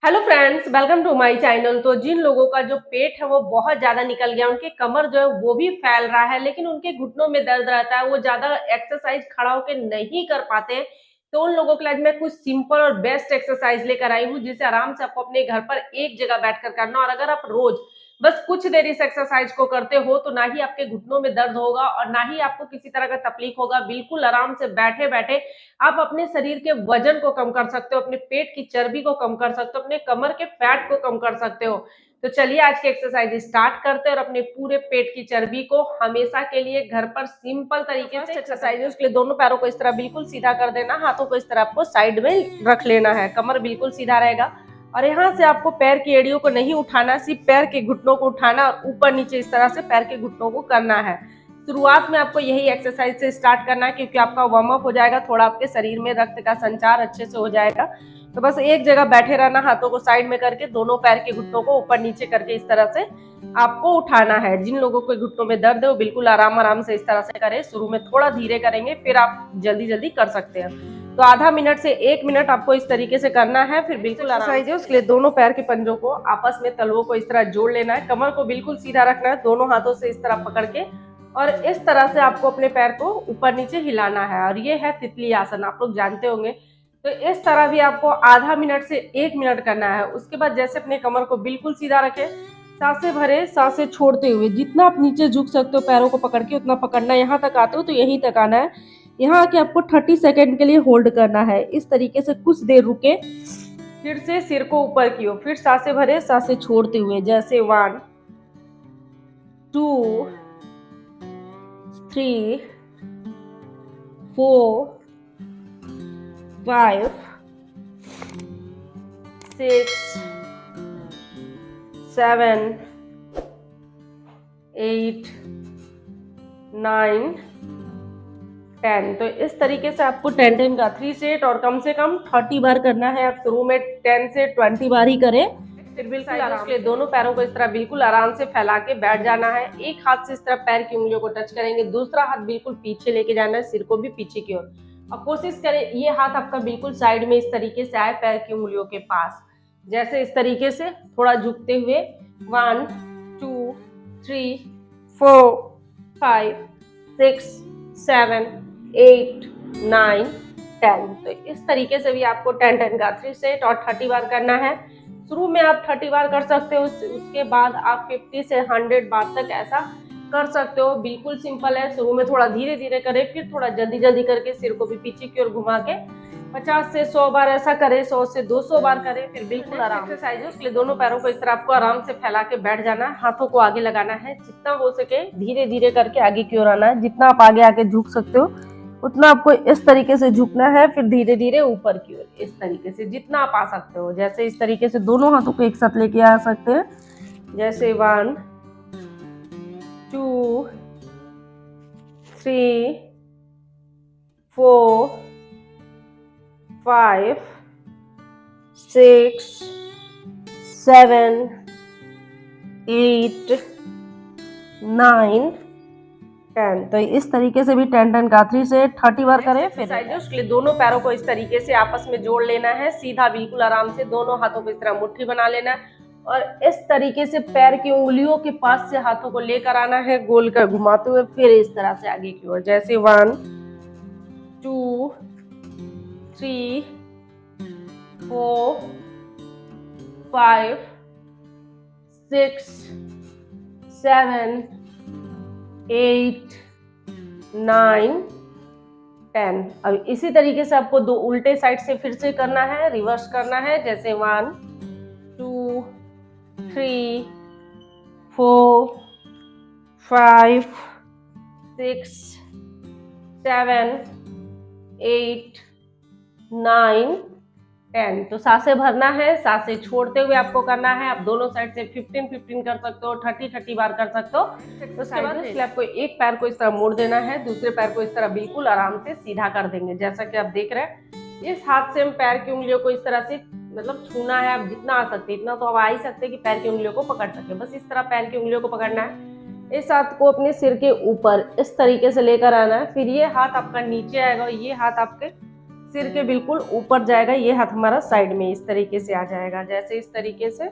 Hello friends, welcome to my channel. तो जिन लोगों का जो पेट है वो बहुत ज्यादा निकल गया, उनके कमर जो है वो भी फैल रहा है, लेकिन उनके घुटनों में दर्द रहता है, वो ज्यादा एक्सरसाइज खड़ा होकर नहीं कर पाते, तो उन लोगों के लिए आज मैं कुछ सिंपल और बेस्ट एक्सरसाइज लेकर आई हूँ, जिसे आराम से आपको अपने घर पर एक जगह बैठकर करना। और अगर आप रोज बस कुछ देर इस एक्सरसाइज को करते हो तो ना ही आपके घुटनों में दर्द होगा और ना ही आपको किसी तरह का तकलीफ होगा। बिल्कुल आराम से बैठे बैठे आप अपने शरीर के वजन को कम कर सकते हो, अपने पेट की चर्बी को कम कर सकते हो, अपने कमर के फैट को कम कर सकते हो। तो चलिए आज की एक्सरसाइज स्टार्ट करते हैं और अपने पूरे पेट की चर्बी को हमेशा के लिए घर पर सिंपल तरीके से एक्सरसाइज है। उसके लिए दोनों पैरों को इस तरह बिल्कुल सीधा कर देना, हाथों को इस तरह आपको साइड में रख लेना है, कमर बिल्कुल सीधा रहेगा। और यहाँ से आपको पैर की एड़ियों को नहीं उठाना, सिर्फ पैर के घुटनों को उठाना और ऊपर नीचे इस तरह से पैर के घुटनों को करना है। शुरुआत में आपको यही एक्सरसाइज से स्टार्ट करना है, क्योंकि आपका वार्म अप हो जाएगा, थोड़ा आपके शरीर में रक्त का संचार अच्छे से हो जाएगा। तो बस एक जगह बैठे रहना, हाथों को साइड में करके दोनों पैर के घुटनों को ऊपर नीचे करके इस तरह से आपको उठाना है। जिन लोगों को घुटनों में दर्द है वो बिल्कुल आराम आराम से इस तरह से करें। शुरू में थोड़ा धीरे करेंगे, फिर आप जल्दी जल्दी कर सकते हैं। तो आधा मिनट से 1 मिनट आपको इस तरीके से करना है, फिर बिल्कुल एक्सरसाइज है। उसके लिए दोनों पैर के पंजों को आपस में तलवों को इस तरह जोड़ लेना है, कमर को बिल्कुल सीधा रखना है, दोनों हाथों से इस तरह पकड़ के और इस तरह से आपको अपने पैर को ऊपर नीचे हिलाना है। और ये है तितली आसन, आप लोग जानते होंगे। तो इस तरह भी आपको आधा मिनट से 1 मिनट करना है। उसके बाद जैसे अपने कमर को बिल्कुल सीधा रखें, सांसें भरे, सांसें छोड़ते हुए जितना आप नीचे झुक सकते हो पैरों को पकड़ के उतना पकड़ना है। यहाँ तक आते हो तो यहीं तक आना है। यहाँ आके आपको 30 सेकेंड के लिए होल्ड करना है। इस तरीके से कुछ देर रुके, फिर से सिर को ऊपर की ओर, फिर सांसें भरे, सांसें छोड़ते हुए, जैसे 1 2 3 4 5 6 7 8 9 10। तो इस तरीके से आपको 10 का 3 सेट और कम से कम 30 बार करना है। आप शुरू में 10 से 20 बार ही करें, फिर बिल्कुल आराम से दोनों पैरों को इस तरह बिल्कुल आराम से फैला के बैठ जाना है। एक हाथ से इस तरह पैर की उंगलियों को टच करेंगे, दूसरा हाथ बिल्कुल पीछे लेके जाना है, सिर को भी पीछे की ओर। और कोशिश करें ये हाथ आपका बिल्कुल साइड में इस तरीके से आए, पैर की उंगलियों के पास, जैसे इस तरीके से थोड़ा झुकते हुए। 1 2 3 4 5 6 7 8 9 10। तो इस तरीके से भी आपको 10 का 3 सेट और 30 बार करना है। शुरू में आप 30 बार कर सकते हो, उसके बाद आप 50 से 100 बार तक ऐसा कर सकते हो। बिल्कुल सिंपल है। शुरू में थोड़ा धीरे धीरे करें, फिर थोड़ा जल्दी जल्दी करके सिर को भी पीछे की ओर घुमा के 50 से 100 बार ऐसा करें, 100 से 200 बार करें, फिर बिल्कुल आराम। एक्सरसाइज है, उसके लिए दोनों पैरों को इस तरह आपको आराम से फैला के बैठ जाना है, हाथों को आगे लगाना है, जितना हो सके धीरे धीरे करके आगे की ओर आना है। जितना आप आगे आगे झुक सकते हो उतना आपको इस तरीके से झुकना है, फिर धीरे धीरे ऊपर की ओर, इस तरीके से जितना आप आ सकते हो। जैसे इस तरीके से दोनों हाथों को एक साथ लेके आ सकते हैं, जैसे 1 2 3 4 5 6 7 8 9 10। तो इस तरीके से भी 10 का 3 से 30 बार करें। फिर उसके लिए दोनों पैरों को इस तरीके से आपस में जोड़ लेना है, सीधा बिल्कुल आराम से दोनों हाथों को इस तरह मुट्ठी बना लेना है और इस तरीके से पैर की उंगलियों के पास से हाथों को लेकर आना है, गोल कर घुमाते हुए, फिर इस तरह से आगे की ओर, जैसे 1 2 3 4 5 6 7 8 9 10। अब इसी तरीके से आपको दो उल्टे साइड से फिर से करना है, रिवर्स करना है, जैसे 1 2 3 4 5 6 7 8 9 10। तो सांसें भरना है, सांसें छोड़ते हुए आपको करना है। आप दोनों साइड से 15-15 कर सकते हो, 30-30 बार कर सकते हो। उसके बाद इसलिए आपको एक पैर को इस तरह मोड़ देना है, दूसरे पैर को इस तरह बिल्कुल आराम से सीधा कर देंगे, जैसा कि आप देख रहे हैं। इस हाथ से हम पैर की उंगलियों को इस तरह से मतलब छूना है। आप जितना आ सकते इतना तो आप आ ही सकते कि पैर की उंगलियों को पकड़ सके। बस इस तरह पैर की उंगलियों को पकड़ना है, इस हाथ को अपने सिर के ऊपर इस तरीके से लेकर आना है। फिर ये हाथ आपका नीचे आएगा और ये हाथ आपके सिर के बिल्कुल ऊपर जाएगा, ये हाथ हमारा साइड में इस तरीके से आ जाएगा। जैसे इस तरीके से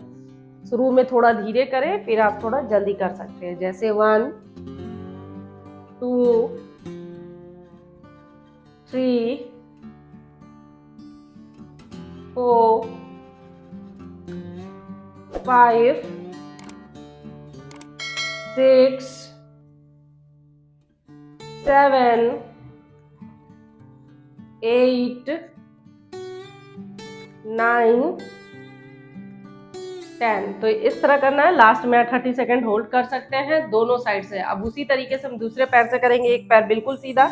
शुरू में थोड़ा धीरे करें, फिर आप थोड़ा जल्दी कर सकते हैं। जैसे 1 2 3 4 5 6 7 8 9 10। तो इस तरह करना है। लास्ट में 30 सेकेंड होल्ड कर सकते हैं दोनों साइड से। अब उसी तरीके से हम दूसरे पैर से करेंगे। एक पैर बिल्कुल सीधा,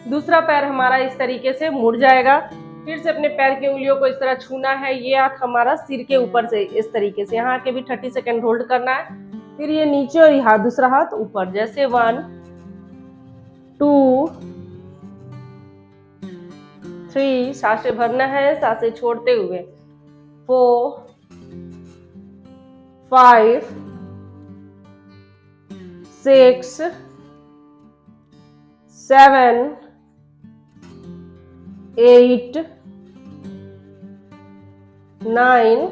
दूसरा पैर हमारा इस तरीके से मुड़ जाएगा। फिर से अपने पैर की उंगलियों को इस तरह छूना है। ये हाथ हमारा सिर के ऊपर से इस तरीके से, यहाँ के भी 30 सेकेंड होल्ड करना है। फिर ये नीचे और हाथ दूसरा हाथ ऊपर। जैसे 1 2 3, सांसें भरना है, सांसें छोड़ते हुए 4 5 6 7 8 9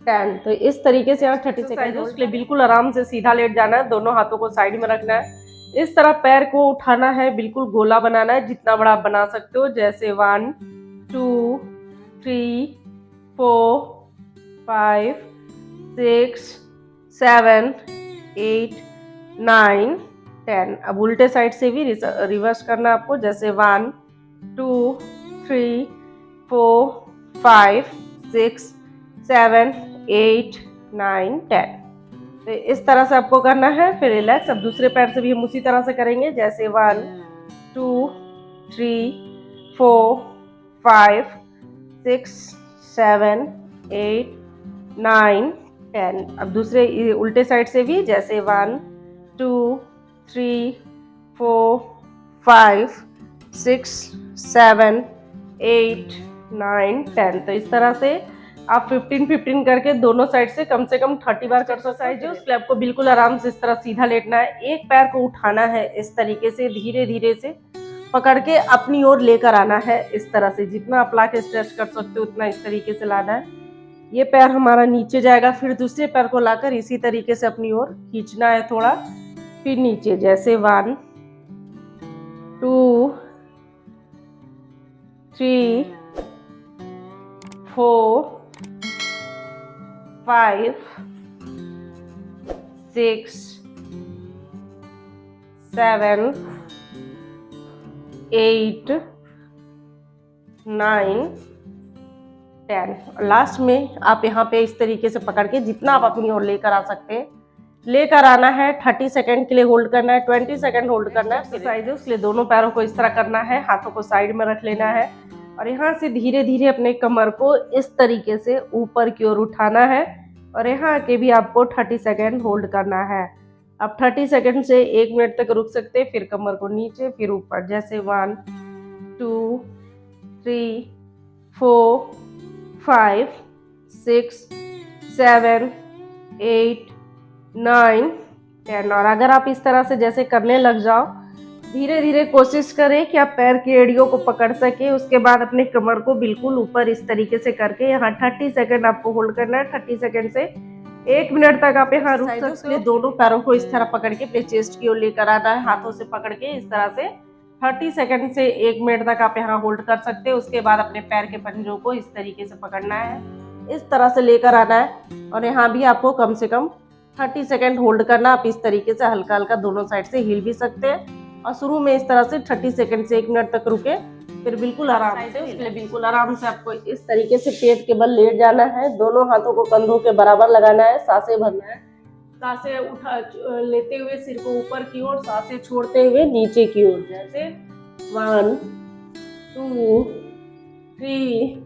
10। तो इस तरीके से यहाँ 30 सेकेंड है। उसके लिए बिल्कुल आराम से सीधा लेट जाना है, दोनों हाथों को साइड में रखना है। इस तरह पैर को उठाना है, बिल्कुल गोला बनाना है, जितना बड़ा आप बना सकते हो। जैसे 1 2 3 4 5 6 7 8 9 10। अब उल्टे साइड से भी रिवर्स करना आपको। जैसे 1 2 3 4 5 6 7 8 9 10। तो इस तरह से आपको करना है। फिर रिलैक्स। अब दूसरे पैर से भी हम उसी तरह से करेंगे। जैसे 1 2 3 4 5 6 7 8 9 10। अब दूसरे उल्टे साइड से भी। जैसे 1 2 3 4 5 6 7 8 9 10। तो इस तरह से आप 15-15 करके दोनों साइड से कम 30 बार कर सकते हैं। उसके लिए आपको बिल्कुल आराम से इस तरह सीधा लेटना है। एक पैर को उठाना है इस तरीके से, धीरे धीरे से पकड़ के अपनी ओर लेकर आना है। इस तरह से जितना आप ला के स्ट्रेच कर सकते हो उतना इस तरीके से लाना है। ये पैर हमारा नीचे जाएगा, फिर दूसरे पैर को लाकर इसी तरीके से अपनी ओर खींचना है थोड़ा, फिर नीचे। जैसे 1 2 3 4 5 6 7 8 9 10। लास्ट में आप यहाँ पे इस तरीके से पकड़ के जितना आप अपनी ओर लेकर आ सकते हैं लेकर आना है। 30 सेकेंड के लिए होल्ड करना है, 20 सेकेंड होल्ड करना है। एक्सरसाइज है, उसके लिए दोनों पैरों को इस तरह करना है, हाथों को साइड में रख लेना है और यहाँ से धीरे धीरे अपने कमर को इस तरीके से ऊपर की ओर उठाना है और यहाँ के भी आपको 30 सेकेंड होल्ड करना है। अब 30 सेकेंड से 1 मिनट तक रुक सकते हैं, फिर कमर को नीचे फिर ऊपर। जैसे 1 2 3 4 5 6 7 8 9 10। और अगर आप इस तरह से जैसे करने लग जाओ, धीरे धीरे कोशिश करें कि आप पैर की एड़ियों को पकड़ सके। उसके बाद अपने कमर को बिल्कुल ऊपर इस तरीके से करके यहाँ 30 सेकेंड आपको होल्ड करना है। 30 सेकेंड से 1 मिनट तक आप यहाँ रुक सकते हो। दोनों पैरों को इस तरह पकड़ के अपने चेस्ट की ओर लेकर आना है, हाथों से पकड़ के इस तरह से 30 सेकेंड से 1 मिनट तक आप यहाँ होल्ड कर सकते हो। उसके बाद अपने पैर के पंजों को इस तरीके से पकड़ना है, इस तरह से लेकर आना है और यहाँ भी आपको कम से कम 30 सेकेंड होल्ड करना। आप इस तरीके से हल्का हल्का दोनों साइड से हिल भी सकते हैं और शुरू में इस तरह से 30 सेकेंड से 1 मिनट तक रुके, फिर बिल्कुल आराम से। उसके लिए बिल्कुल आराम से आपको इस तरीके से पेट के बल लेट जाना है, दोनों हाथों को कंधों के बराबर लगाना है, सांसें भरना है। सांसें उठा लेते हुए सिर को ऊपर की ओर, सांसें छोड़ते हुए नीचे की ओर। जैसे 1 2 3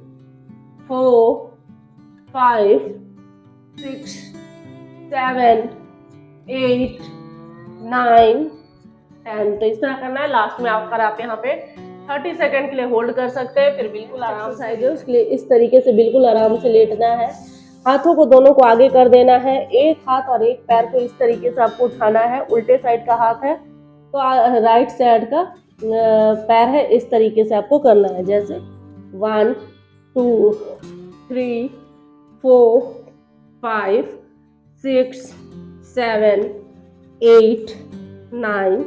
4 5 6 7 8 9 10। तो इस तरह करना है। लास्ट में आप यहाँ पे 30 सेकंड के लिए होल्ड कर सकते हैं, फिर बिल्कुल आराम से उसके लिए इस तरीके से बिल्कुल आराम से लेटना है। हाथों को दोनों को आगे कर देना है, एक हाथ और एक पैर को इस तरीके से आपको उठाना है। उल्टे साइड का हाथ है तो राइट साइड का पैर है इस तरीके से आपको करना है, जैसे 1 2 3 4 5 6 7 8 9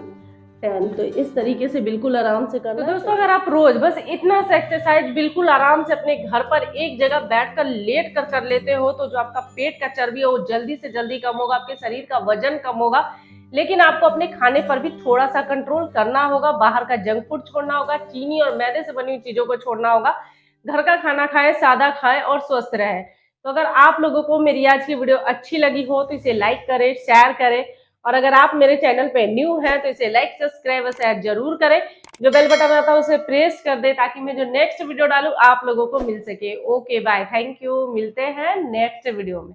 10। तो इस तरीके से बिल्कुल आराम से करना है। तो दोस्तों अगर आप रोज बस इतना सा एक्सरसाइज बिल्कुल आराम से अपने घर पर एक जगह बैठकर लेट कर लेते हो, तो जो आपका पेट का चर्बी है वो जल्दी से जल्दी कम होगा, आपके शरीर का वजन कम होगा। लेकिन आपको अपने खाने पर भी थोड़ा सा कंट्रोल करना होगा, बाहर का जंक फूड छोड़ना होगा, चीनी और मैदे से बनी हुई चीजों को छोड़ना होगा, घर का खाना खाएं, सादा खाएं और स्वस्थ रहें। तो अगर आप लोगों को मेरी आज की वीडियो अच्छी लगी हो तो इसे लाइक करें, शेयर करें, और अगर आप मेरे चैनल पे न्यू हैं तो इसे लाइक, सब्सक्राइब और शेयर जरूर करें। जो बेल बटन आता है उसे प्रेस कर दे ताकि मैं जो नेक्स्ट वीडियो डालूं आप लोगों को मिल सके। ओके बाय, थैंक यू, मिलते हैं नेक्स्ट वीडियो में।